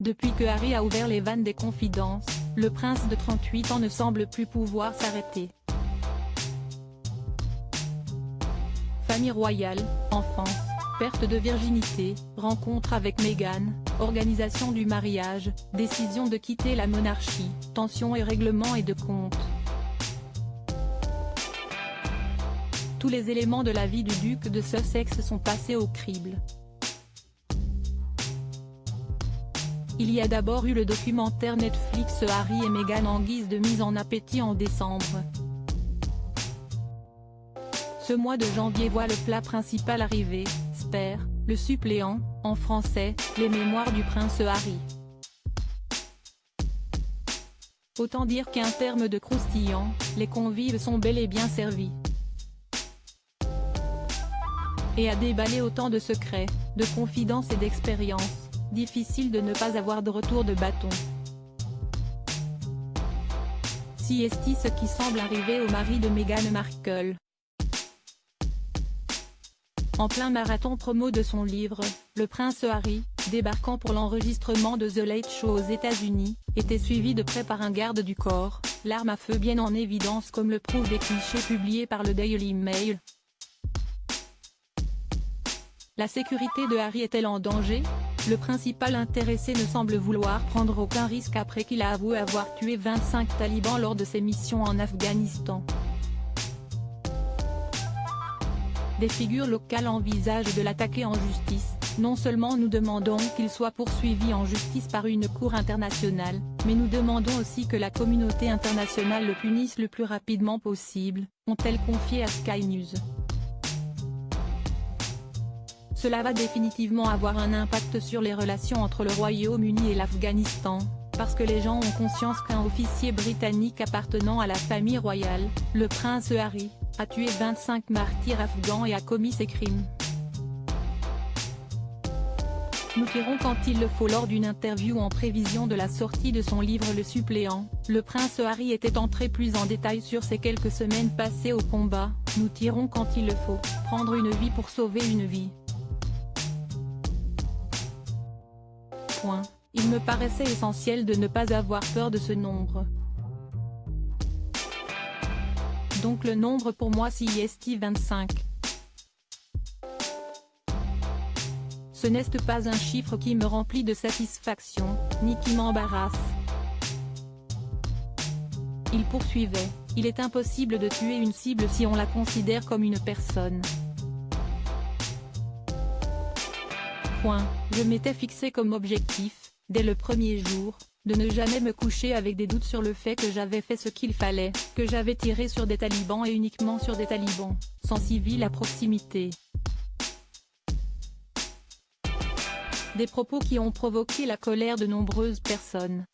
Depuis que Harry a ouvert les vannes des confidences, le prince de 38 ans ne semble plus pouvoir s'arrêter. Famille royale, enfance, perte de virginité, rencontre avec Meghan, organisation du mariage, décision de quitter la monarchie, tensions et règlements et de comptes. Tous les éléments de la vie du duc de Sussex sont passés au crible. Il y a d'abord eu le documentaire Netflix Harry et Meghan en guise de mise en appétit en décembre. Ce mois de janvier voit le plat principal arriver, Spare, le suppléant, en français, les mémoires du prince Harry. Autant dire qu'un terme de croustillant, les convives sont bel et bien servis. Et à déballer autant de secrets, de confidences et d'expériences, difficile de ne pas avoir de retour de bâton. Si est-il ce qui semble arriver au mari de Meghan Markle. En plein marathon promo de son livre, le prince Harry, débarquant pour l'enregistrement de The Late Show aux États-Unis, était suivi de près par un garde du corps, l'arme à feu bien en évidence comme le prouvent des clichés publiés par le Daily Mail. La sécurité de Harry est-elle en danger? Le principal intéressé ne semble vouloir prendre aucun risque après qu'il a avoué avoir tué 25 talibans lors de ses missions en Afghanistan. Des figures locales envisagent de l'attaquer en justice. Non seulement nous demandons qu'il soit poursuivi en justice par une cour internationale, mais nous demandons aussi que la communauté internationale le punisse le plus rapidement possible, ont-elles confié à Sky News. Cela va définitivement avoir un impact sur les relations entre le Royaume-Uni et l'Afghanistan, parce que les gens ont conscience qu'un officier britannique appartenant à la famille royale, le prince Harry, a tué 25 martyrs afghans et a commis ces crimes. Nous dirons quand il le faut. Lors d'une interview en prévision de la sortie de son livre Le Suppléant, le prince Harry était entré plus en détail sur ces quelques semaines passées au combat. Nous tirons quand il le faut, prendre une vie pour sauver une vie. Il me paraissait essentiel de ne pas avoir peur de ce nombre. Donc le nombre pour moi c'est 25. Ce n'est pas un chiffre qui me remplit de satisfaction, ni qui m'embarrasse. Il poursuivait, il est impossible de tuer une cible si on la considère comme une personne. Je m'étais fixé comme objectif, dès le premier jour, de ne jamais me coucher avec des doutes sur le fait que j'avais fait ce qu'il fallait, que j'avais tiré sur des talibans et uniquement sur des talibans, sans civils à proximité. Des propos qui ont provoqué la colère de nombreuses personnes.